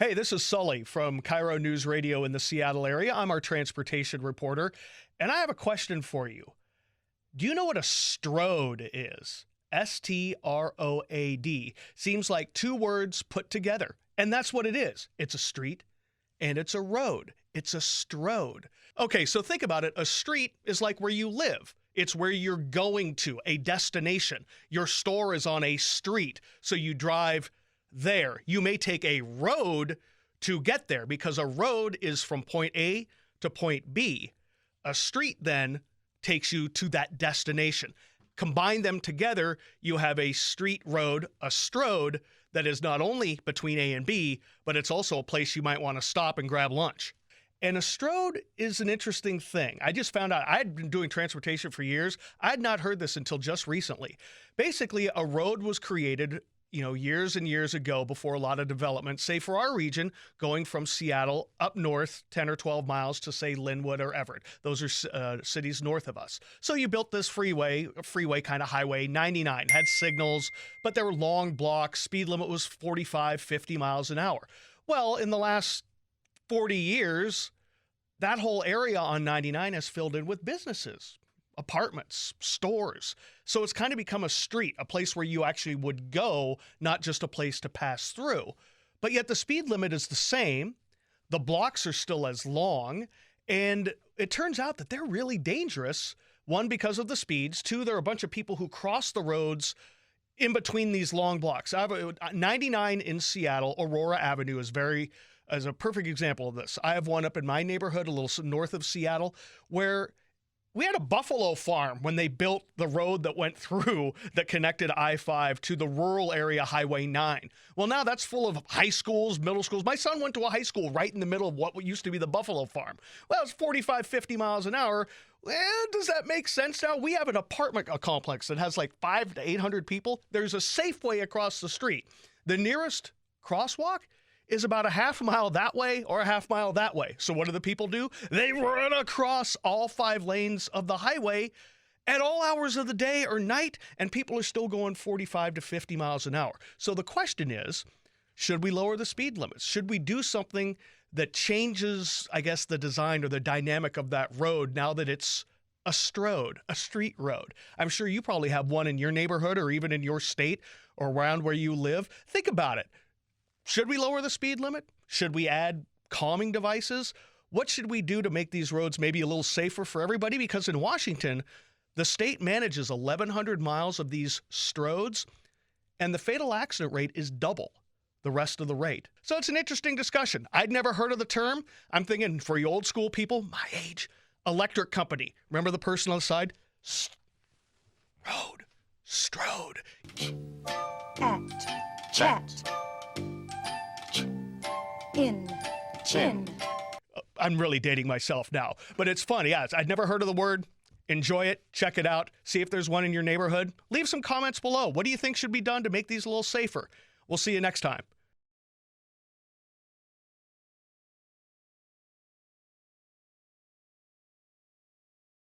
Hey, this is Sully from Cairo News Radio in the Seattle area. I'm our transportation reporter, and I have a question for you. Do you know what a Stroad is? S-T-R-O-A-D. Seems like two words put together, and that's what it is. It's a street, and it's a road. It's a Stroad. Okay, so think about it. A street is like where you live. It's where you're going to, a destination. Your store is on a street, so you drive there. You may take a road to get there because a road is from point A to point B. A street then takes you to that destination. Combine them together, you have a street road, a Stroad, that is not only between A and B, but it's also a place you might want to stop and grab lunch. And a Stroad is an interesting thing. I just found out, I had been doing transportation for years. I had not heard this until just recently. Basically, a road was created years and years ago before a lot of development, say for our region, going from Seattle up north 10 or 12 miles to, say, Linwood or Everett. Those are cities north of us. So you built this freeway kind of highway, 99, had signals, but there were long blocks. Speed limit was 45, 50 miles an hour. Well, in the last 40 years, that whole area on 99 has filled in with businesses, apartments, stores. So it's kind of become a street, a place where you actually would go, not just a place to pass through. But yet the speed limit is the same. The blocks are still as long. And it turns out that they're really dangerous. One, because of the speeds. Two, there are a bunch of people who cross the roads in between these long blocks. 99 in Seattle, Aurora Avenue is a perfect example of this. I have one up in my neighborhood, a little north of Seattle, where we had a buffalo farm when they built the road that went through that connected I-5 to the rural area Highway 9. Well, now that's full of high schools, middle schools. My son went to a high school right in the middle of what used to be the buffalo farm. Well, it's 45, 50 miles an hour. Well, does that make sense now? We have an apartment complex that has like 500 to 800 people. There's a Safeway across the street. The nearest crosswalk is about a half mile that way or a half mile that way. So what do the people do? They run across all 5 lanes of the highway at all hours of the day or night, and people are still going 45 to 50 miles an hour. So the question is, should we lower the speed limits? Should we do something that changes, I guess, the design or the dynamic of that road now that it's a Stroad, a street road? I'm sure you probably have one in your neighborhood or even in your state or around where you live. Think about it. Should we lower the speed limit? Should we add calming devices? What should we do to make these roads maybe a little safer for everybody? Because in Washington, the state manages 1,100 miles of these Stroads, and the fatal accident rate is double the rest of the rate. So it's an interesting discussion. I'd never heard of the term. I'm thinking for you old school people, my age, electric company. Remember the person on the side? Stroad. At, chat. In. I'm really dating myself now, but it's fun. Yeah, I'd never heard of the word. Enjoy it. Check it out. See if there's one in your neighborhood. Leave some comments below. What do you think should be done to make these a little safer? We'll see you next time.